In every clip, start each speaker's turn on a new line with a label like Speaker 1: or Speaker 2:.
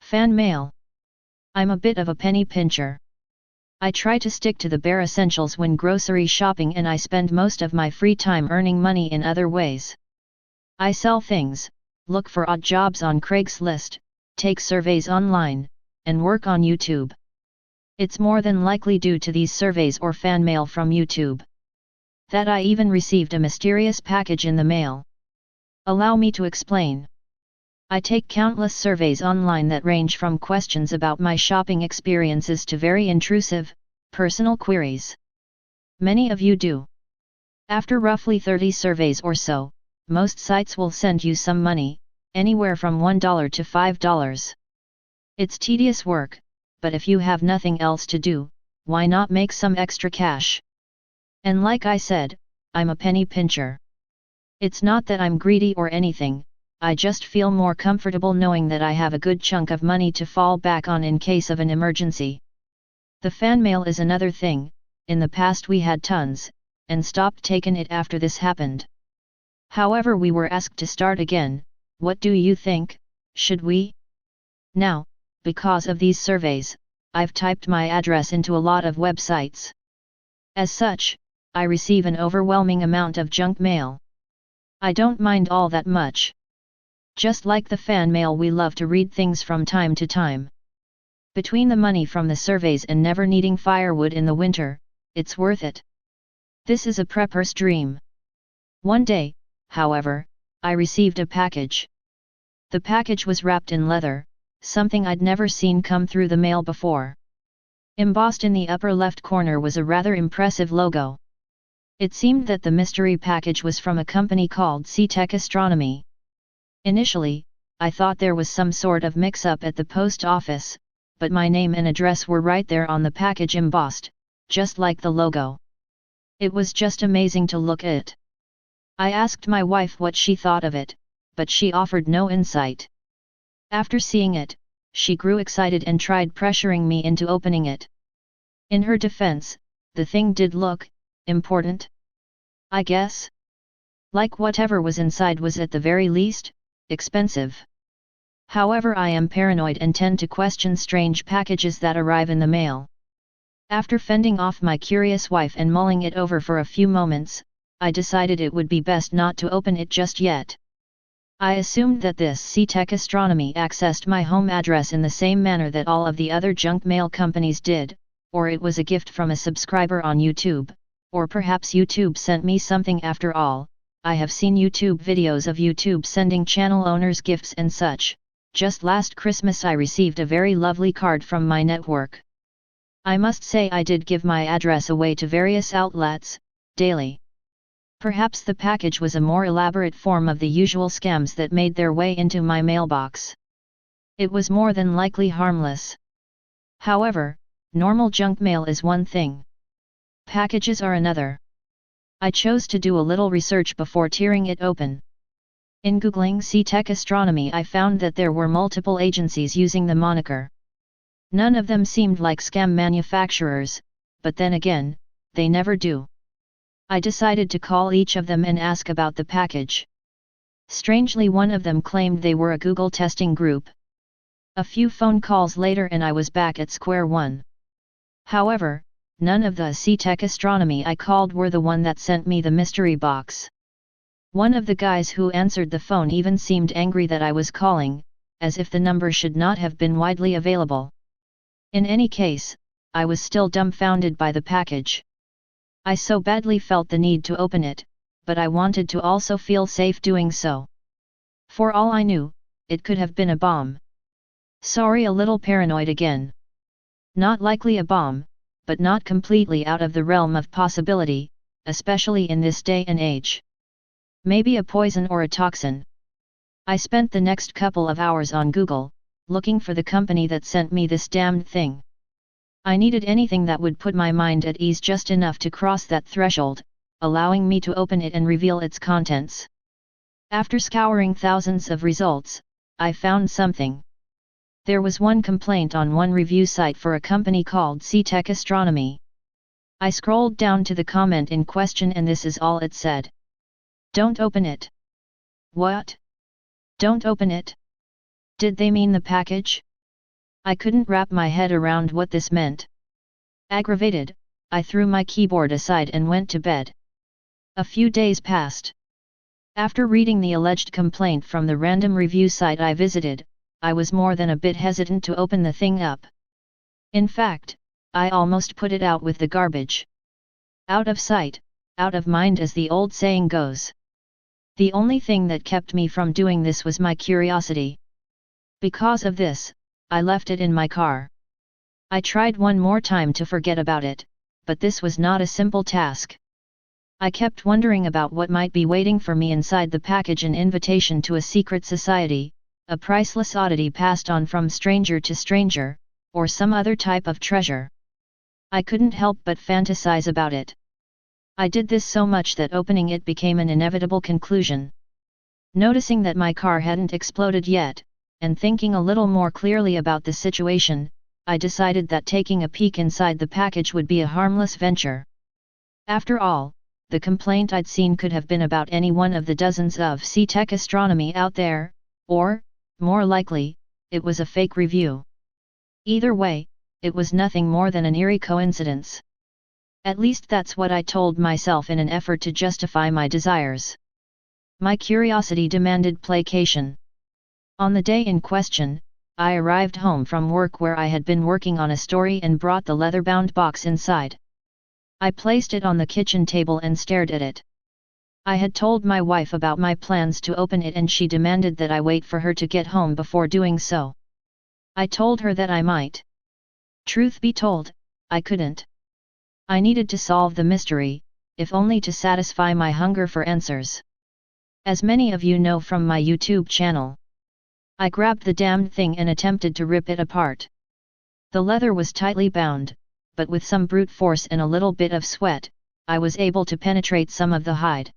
Speaker 1: Fan mail. I'm a bit of a penny pincher. I try to stick to the bare essentials when grocery shopping, and I spend most of my free time earning money in other ways. I sell things, look for odd jobs on Craigslist, take surveys online, and work on YouTube. It's more than likely due to these surveys or fan mail from YouTube that I even received a mysterious package in the mail. Allow me to explain. I take countless surveys online that range from questions about my shopping experiences to very intrusive, personal queries. Many of you do. After roughly 30 surveys or so, most sites will send you some money, anywhere from $1 to $5. It's tedious work, but if you have nothing else to do, why not make some extra cash? And like I said, I'm a penny pincher. It's not that I'm greedy or anything, I just feel more comfortable knowing that I have a good chunk of money to fall back on in case of an emergency. The fan mail is another thing. In the past we had tons, and stopped taking it after this happened. However, we were asked to start again. What do you think? Should we? Now, because of these surveys, I've typed my address into a lot of websites. As such, I receive an overwhelming amount of junk mail. I don't mind all that much. Just like the fan mail, we love to read things from time to time. Between the money from the surveys and never needing firewood in the winter, it's worth it. This is a prepper's dream. One day, however, I received a package. The package was wrapped in leather, something I'd never seen come through the mail before. Embossed in the upper left corner was a rather impressive logo. It seemed that the mystery package was from a company called Tech Astronomy. Initially, I thought there was some sort of mix-up at the post office, but my name and address were right there on the package embossed, just like the logo. It was just amazing to look at. I asked my wife what she thought of it, but she offered no insight. After seeing it, she grew excited and tried pressuring me into opening it. In her defense, the thing did look important, I guess. Like whatever was inside was at the very least expensive. However, I am paranoid and tend to question strange packages that arrive in the mail. After fending off my curious wife and mulling it over for a few moments, I decided it would be best not to open it just yet. I assumed that this Tech Astronomy accessed my home address in the same manner that all of the other junk mail companies did, or it was a gift from a subscriber on YouTube, or perhaps YouTube sent me something after all. I have seen YouTube videos of YouTube sending channel owners gifts and such. Just last Christmas I received a very lovely card from my network. I must say I did give my address away to various outlets, daily. Perhaps the package was a more elaborate form of the usual scams that made their way into my mailbox. It was more than likely harmless. However, normal junk mail is one thing. Packages are another. I chose to do a little research before tearing it open. In Googling Tech Astronomy, I found that there were multiple agencies using the moniker. None of them seemed like scam manufacturers, but then again, they never do. I decided to call each of them and ask about the package. Strangely, one of them claimed they were a Google testing group. A few phone calls later and I was back at square one. However, none of the Tech Astronomy I called were the one that sent me the mystery box. One of the guys who answered the phone even seemed angry that I was calling, as if the number should not have been widely available. In any case, I was still dumbfounded by the package. I so badly felt the need to open it, but I wanted to also feel safe doing so. For all I knew, it could have been a bomb. Sorry, a little paranoid again. Not likely a bomb, but not completely out of the realm of possibility, especially in this day and age. Maybe a poison or a toxin. I spent the next couple of hours on Google, looking for the company that sent me this damned thing. I needed anything that would put my mind at ease just enough to cross that threshold, allowing me to open it and reveal its contents. After scouring thousands of results, I found something. There was one complaint on one review site for a company called C-Tech Astronomy. I scrolled down to the comment in question and this is all it said. Don't open it. What? Don't open it? Did they mean the package? I couldn't wrap my head around what this meant. Aggravated, I threw my keyboard aside and went to bed. A few days passed. After reading the alleged complaint from the random review site I visited, I was more than a bit hesitant to open the thing up. In fact, I almost put it out with the garbage. Out of sight, out of mind as the old saying goes. The only thing that kept me from doing this was my curiosity. Because of this, I left it in my car. I tried one more time to forget about it, but this was not a simple task. I kept wondering about what might be waiting for me inside the package: an invitation to a secret society, a priceless oddity passed on from stranger to stranger, or some other type of treasure. I couldn't help but fantasize about it. I did this so much that opening it became an inevitable conclusion. Noticing that my car hadn't exploded yet, and thinking a little more clearly about the situation, I decided that taking a peek inside the package would be a harmless venture. After all, the complaint I'd seen could have been about any one of the dozens of C-Tech Astronomy out there, or, more likely, it was a fake review. Either way, it was nothing more than an eerie coincidence. At least that's what I told myself in an effort to justify my desires. My curiosity demanded placation. On the day in question, I arrived home from work where I had been working on a story and brought the leather-bound box inside. I placed it on the kitchen table and stared at it. I had told my wife about my plans to open it and she demanded that I wait for her to get home before doing so. I told her that I might. Truth be told, I couldn't. I needed to solve the mystery, if only to satisfy my hunger for answers. As many of you know from my YouTube channel, I grabbed the damned thing and attempted to rip it apart. The leather was tightly bound, but with some brute force and a little bit of sweat, I was able to penetrate some of the hide.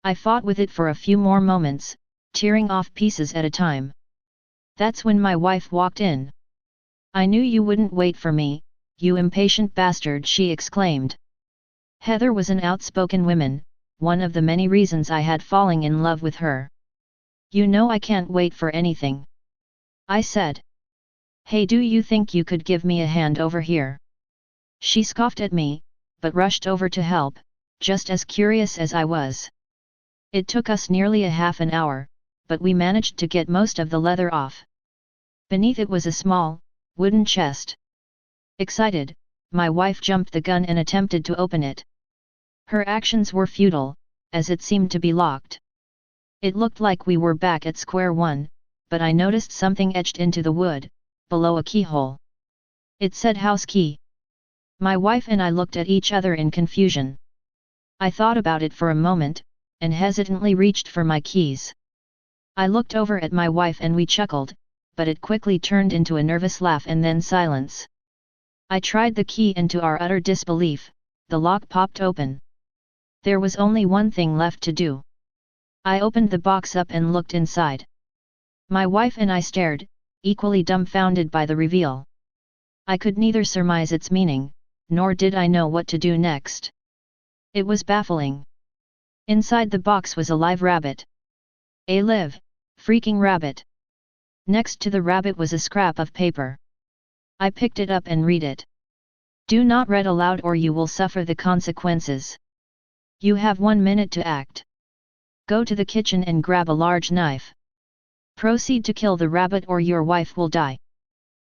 Speaker 1: I fought with it for a few more moments, tearing off pieces at a time. That's when my wife walked in. "I knew you wouldn't wait for me, you impatient bastard," she exclaimed. Heather was an outspoken woman, one of the many reasons I had fallen in love with her. "You know I can't wait for anything," I said. "Hey, do you think you could give me a hand over here?" She scoffed at me, but rushed over to help, just as curious as I was. It took us nearly a half an hour, but we managed to get most of the leather off. Beneath it was a small, wooden chest. Excited, my wife jumped the gun and attempted to open it. Her actions were futile, as it seemed to be locked. It looked like we were back at square one, but I noticed something etched into the wood, below a keyhole. It said house key. My wife and I looked at each other in confusion. I thought about it for a moment, and hesitantly reached for my keys. I looked over at my wife and we chuckled, but it quickly turned into a nervous laugh and then silence. I tried the key and to our utter disbelief, the lock popped open. There was only one thing left to do. I opened the box up and looked inside. My wife and I stared, equally dumbfounded by the reveal. I could neither surmise its meaning, nor did I know what to do next. It was baffling. Inside the box was a live rabbit. A live, freaking rabbit. Next to the rabbit was a scrap of paper. I picked it up and read it. "Do not read aloud or you will suffer the consequences. You have 1 minute to act. Go to the kitchen and grab a large knife. Proceed to kill the rabbit or your wife will die.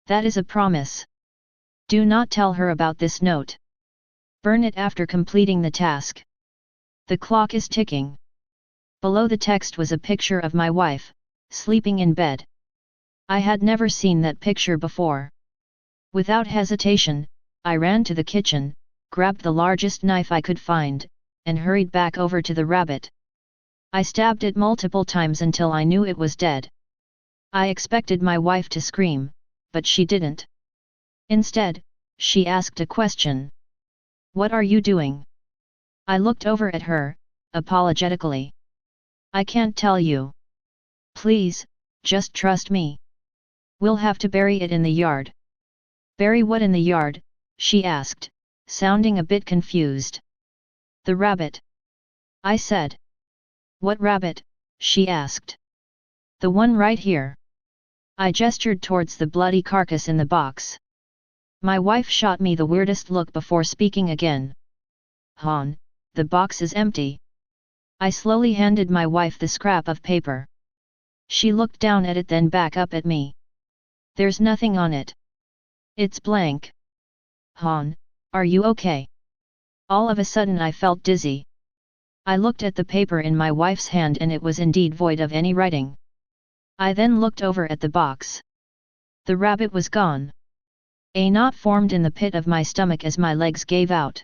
Speaker 1: That is a promise. Do not tell her about this note. Burn it after completing the task. The clock is ticking." Below the text was a picture of my wife, sleeping in bed. I had never seen that picture before. Without hesitation, I ran to the kitchen, grabbed the largest knife I could find, and hurried back over to the rabbit. I stabbed it multiple times until I knew it was dead. I expected my wife to scream, but she didn't. Instead, she asked a question. "What are you doing?" I looked over at her, apologetically. I can't tell you. Please, just trust me. We'll have to bury it in the yard. Bury what in the yard? She asked, sounding a bit confused. The rabbit. I said. What rabbit? She asked. The one right here. I gestured towards the bloody carcass in the box. My wife shot me the weirdest look before speaking again. Han, the box is empty. I slowly handed my wife the scrap of paper. She looked down at it, then back up at me. There's nothing on it. It's blank. Han, are you okay? All of a sudden I felt dizzy. I looked at the paper in my wife's hand and it was indeed void of any writing. I then looked over at the box. The rabbit was gone. A knot formed in the pit of my stomach as my legs gave out.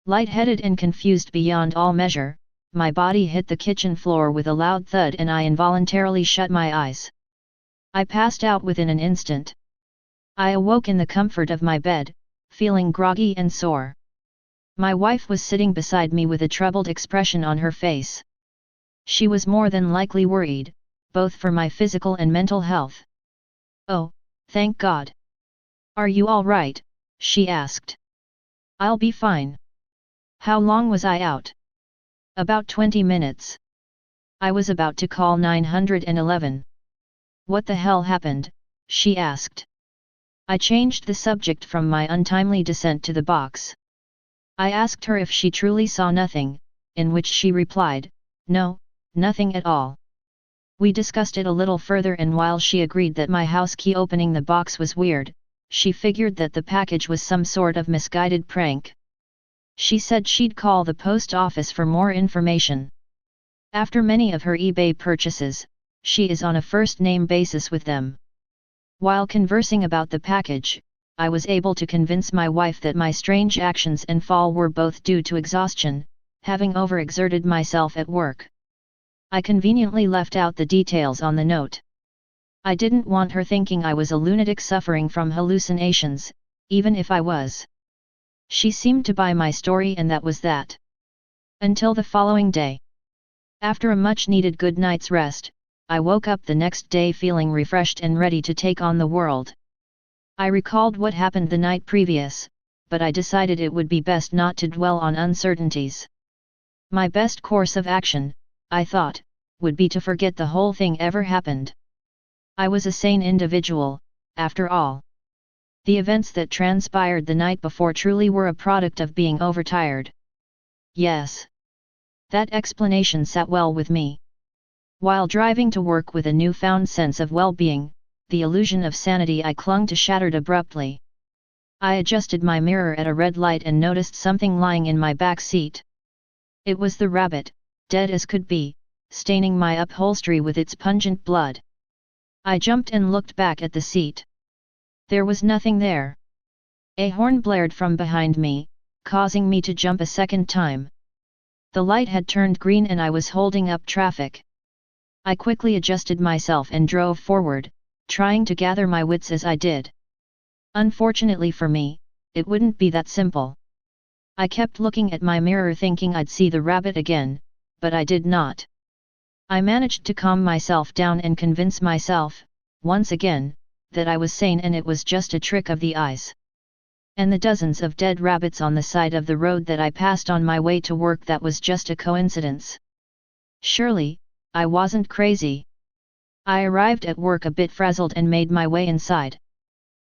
Speaker 1: Lightheaded and confused beyond all measure, my body hit the kitchen floor with a loud thud and I involuntarily shut my eyes. I passed out within an instant. I awoke in the comfort of my bed, feeling groggy and sore. My wife was sitting beside me with a troubled expression on her face. She was more than likely worried, both for my physical and mental health. Oh, thank God. Are you all right? She asked. I'll be fine. How long was I out? About 20 minutes. I was about to call 911. What the hell happened? She asked. I changed the subject from my untimely descent to the box. I asked her if she truly saw nothing, in which she replied, no, nothing at all. We discussed it a little further and while she agreed that my house key opening the box was weird, she figured that the package was some sort of misguided prank. She said she'd call the post office for more information. After many of her eBay purchases, she is on a first-name basis with them. While conversing about the package, I was able to convince my wife that my strange actions and fall were both due to exhaustion, having overexerted myself at work. I conveniently left out the details on the note. I didn't want her thinking I was a lunatic suffering from hallucinations, even if I was. She seemed to buy my story and that was that. Until the following day. After a much-needed good night's rest, I woke up the next day feeling refreshed and ready to take on the world. I recalled what happened the night previous, but I decided it would be best not to dwell on uncertainties. My best course of action, I thought, would be to forget the whole thing ever happened. I was a sane individual, after all. The events that transpired the night before truly were a product of being overtired. Yes. That explanation sat well with me. While driving to work with a newfound sense of well-being, the illusion of sanity I clung to shattered abruptly. I adjusted my mirror at a red light and noticed something lying in my back seat. It was the rabbit, dead as could be, staining my upholstery with its pungent blood. I jumped and looked back at the seat. There was nothing there. A horn blared from behind me, causing me to jump a second time. The light had turned green and I was holding up traffic. I quickly adjusted myself and drove forward, trying to gather my wits as I did. Unfortunately for me, it wouldn't be that simple. I kept looking at my mirror thinking I'd see the rabbit again, but I did not. I managed to calm myself down and convince myself, once again, that I was sane and it was just a trick of the eyes. And the dozens of dead rabbits on the side of the road that I passed on my way to work, that was just a coincidence. Surely, I wasn't crazy. I arrived at work a bit frazzled and made my way inside.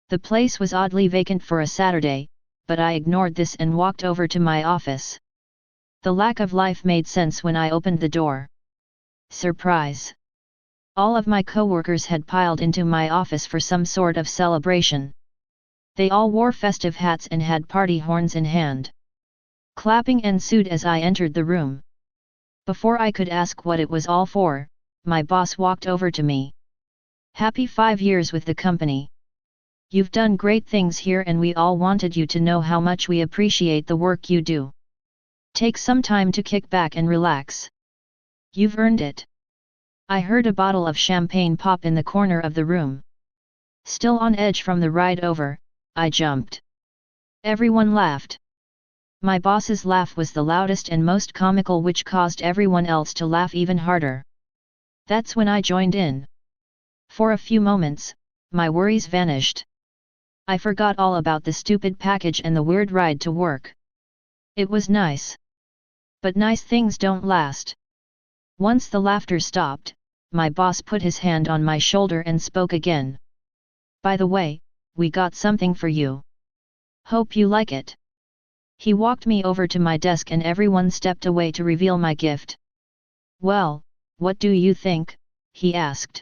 Speaker 1: The place was oddly vacant for a Saturday, but I ignored this and walked over to my office. The lack of life made sense when I opened the door. Surprise! All of my coworkers had piled into my office for some sort of celebration. They all wore festive hats and had party horns in hand. Clapping ensued as I entered the room. Before I could ask what it was all for, my boss walked over to me. Happy 5 years with the company. You've done great things here and we all wanted you to know how much we appreciate the work you do. Take some time to kick back and relax. You've earned it. I heard a bottle of champagne pop in the corner of the room. Still on edge from the ride over, I jumped. Everyone laughed. My boss's laugh was the loudest and most comical, which caused everyone else to laugh even harder. That's when I joined in. For a few moments, my worries vanished. I forgot all about the stupid package and the weird ride to work. It was nice. But nice things don't last. Once the laughter stopped, my boss put his hand on my shoulder and spoke again. By the way, we got something for you. Hope you like it. He walked me over to my desk and everyone stepped away to reveal my gift. Well, what do you think? He asked.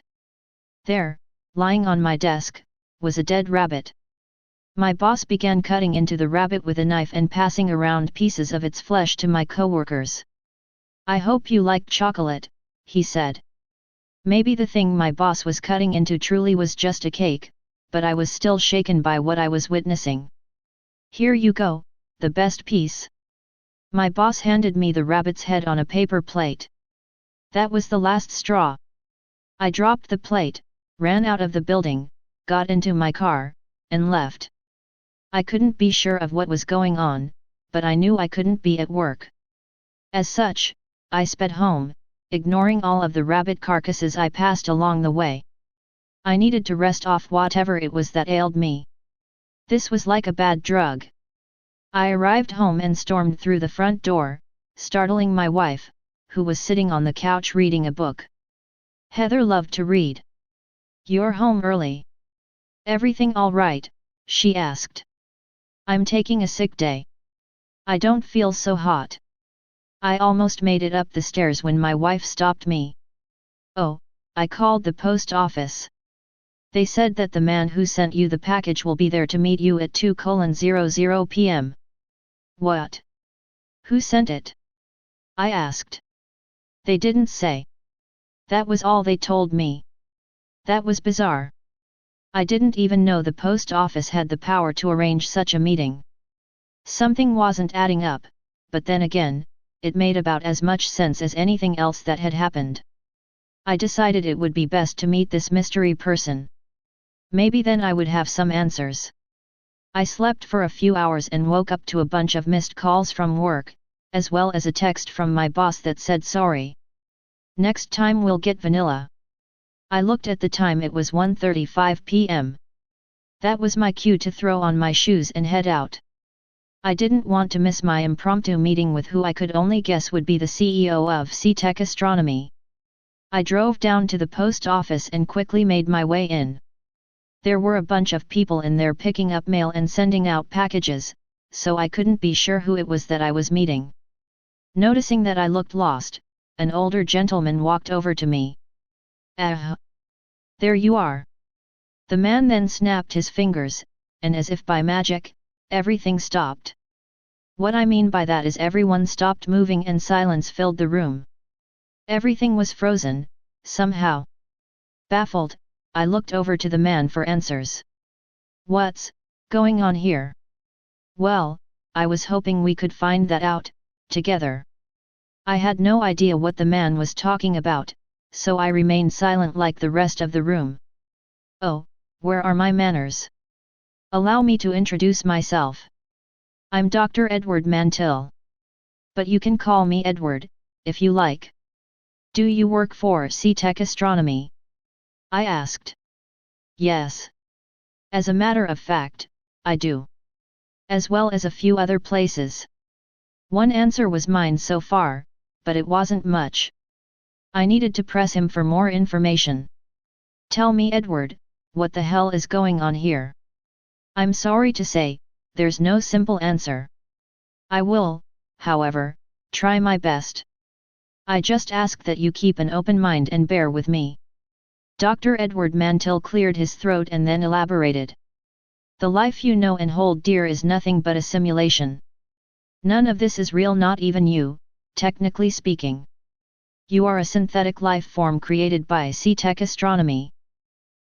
Speaker 1: There, lying on my desk, was a dead rabbit. My boss began cutting into the rabbit with a knife and passing around pieces of its flesh to my coworkers. I hope you like chocolate, he said. Maybe the thing my boss was cutting into truly was just a cake, but I was still shaken by what I was witnessing. Here you go, the best piece. My boss handed me the rabbit's head on a paper plate. That was the last straw. I dropped the plate, ran out of the building, got into my car, and left. I couldn't be sure of what was going on, but I knew I couldn't be at work. As such, I sped home, ignoring all of the rabbit carcasses I passed along the way. I needed to rest off whatever it was that ailed me. This was like a bad drug. I arrived home and stormed through the front door, startling my wife, who was sitting on the couch reading a book. Heather loved to read. You're home early. Everything all right? She asked. I'm taking a sick day. I don't feel so hot. I almost made it up the stairs when my wife stopped me. Oh, I called the post office. They said that the man who sent you the package will be there to meet you at 2:00 p.m. What? Who sent it? I asked. They didn't say. That was all they told me. That was bizarre. I didn't even know the post office had the power to arrange such a meeting. Something wasn't adding up, but then again, it made about as much sense as anything else that had happened. I decided it would be best to meet this mystery person. Maybe then I would have some answers. I slept for a few hours and woke up to a bunch of missed calls from work, as well as a text from my boss that said sorry. Next time we'll get vanilla. I looked at the time, it was 1:35 p.m. That was my cue to throw on my shoes and head out. I didn't want to miss my impromptu meeting with who I could only guess would be the CEO of C-Tech Astronomy. I drove down to the post office and quickly made my way in. There were a bunch of people in there picking up mail and sending out packages, so I couldn't be sure who it was that I was meeting. Noticing that I looked lost, an older gentleman walked over to me. There you are. The man then snapped his fingers, and as if by magic, everything stopped. What I mean by that is everyone stopped moving and silence filled the room. Everything was frozen, somehow. Baffled, I looked over to the man for answers. What's going on here? Well, I was hoping we could find that out, together. I had no idea what the man was talking about, so I remained silent like the rest of the room. Oh, where are my manners? Allow me to introduce myself. I'm Dr. Edward Mantil. But you can call me Edward, if you like. Do you work for C-Tech Astronomy? I asked. Yes. As a matter of fact, I do. As well as a few other places. One answer was mine so far, but it wasn't much. I needed to press him for more information. Tell me, Edward, what the hell is going on here? I'm sorry to say, there's no simple answer. I will, however, try my best. I just ask that you keep an open mind and bear with me. Dr. Edward Mantil cleared his throat and then elaborated. The life you know and hold dear is nothing but a simulation. None of this is real, not even you, technically speaking. You are a synthetic life form created by C-Tech Astronomy.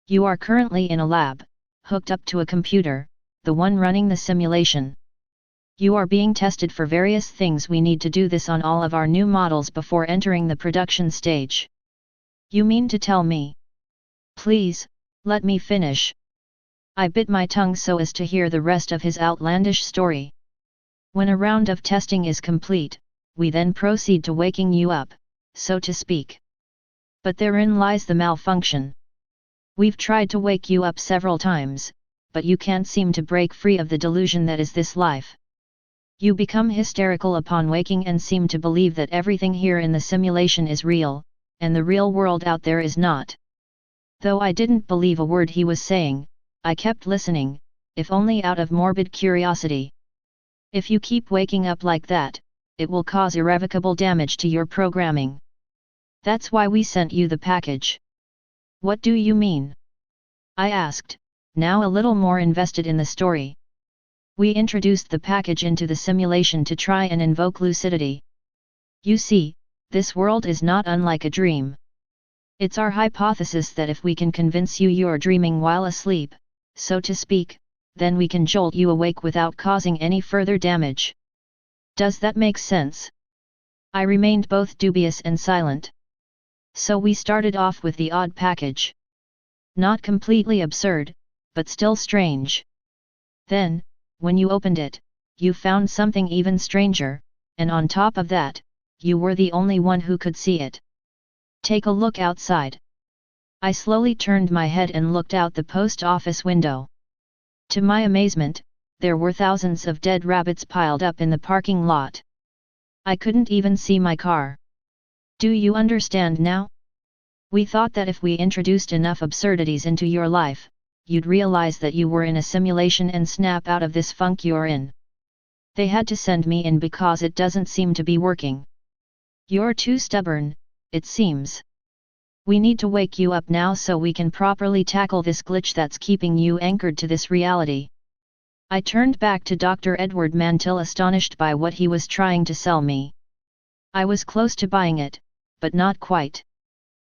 Speaker 1: You are currently in a lab, hooked up to a computer, the one running the simulation. You are being tested for various things. We need to do this on all of our new models before entering the production stage. You mean to tell me? Please, let me finish. I bit my tongue so as to hear the rest of his outlandish story. When a round of testing is complete, we then proceed to waking you up, so to speak. But therein lies the malfunction. We've tried to wake you up several times, but you can't seem to break free of the delusion that is this life. You become hysterical upon waking and seem to believe that everything here in the simulation is real, and the real world out there is not. Though I didn't believe a word he was saying, I kept listening, if only out of morbid curiosity. If you keep waking up like that, it will cause irrevocable damage to your programming. That's why we sent you the package. What do you mean? I asked, now a little more invested in the story. We introduced the package into the simulation to try and invoke lucidity. You see, this world is not unlike a dream. It's our hypothesis that if we can convince you you're dreaming while asleep, so to speak, then we can jolt you awake without causing any further damage. Does that make sense? I remained both dubious and silent. So we started off with the odd package. Not completely absurd, but still strange. Then, when you opened it, you found something even stranger, and on top of that, you were the only one who could see it. Take a look outside. I slowly turned my head and looked out the post office window. To my amazement, there were thousands of dead rabbits piled up in the parking lot. I couldn't even see my car. Do you understand now? We thought that if we introduced enough absurdities into your life, you'd realize that you were in a simulation and snap out of this funk you're in. They had to send me in because it doesn't seem to be working. You're too stubborn, it seems. We need to wake you up now so we can properly tackle this glitch that's keeping you anchored to this reality. I turned back to Dr. Edward Mantel, astonished by what he was trying to sell me. I was close to buying it, but not quite.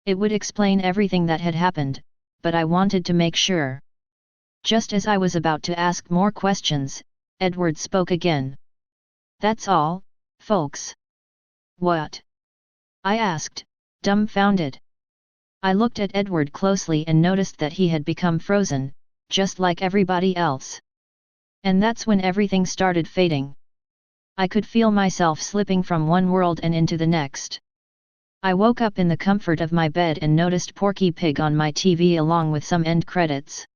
Speaker 1: It would explain everything that had happened, but I wanted to make sure. Just as I was about to ask more questions, Edward spoke again. That's all, folks. What? I asked, dumbfounded. I looked at Edward closely and noticed that he had become frozen, just like everybody else. And that's when everything started fading. I could feel myself slipping from one world and into the next. I woke up in the comfort of my bed and noticed Porky Pig on my TV along with some end credits.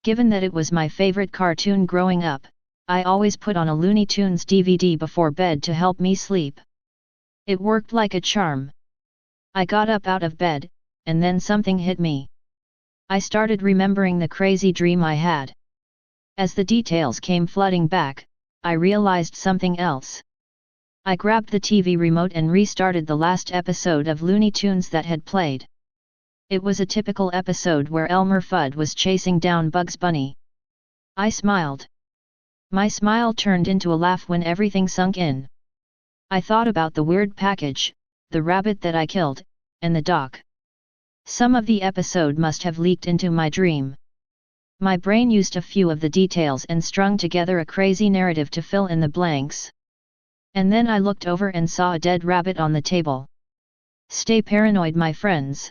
Speaker 1: Given that it was my favorite cartoon growing up, I always put on a Looney Tunes DVD before bed to help me sleep. It worked like a charm. I got up out of bed, and then something hit me. I started remembering the crazy dream I had. As the details came flooding back, I realized something else. I grabbed the TV remote and restarted the last episode of Looney Tunes that had played. It was a typical episode where Elmer Fudd was chasing down Bugs Bunny. I smiled. My smile turned into a laugh when everything sunk in. I thought about the weird package, the rabbit that I killed, and the doc. Some of the episode must have leaked into my dream. My brain used a few of the details and strung together a crazy narrative to fill in the blanks. And then I looked over and saw a dead rabbit on the table. Stay paranoid, my friends.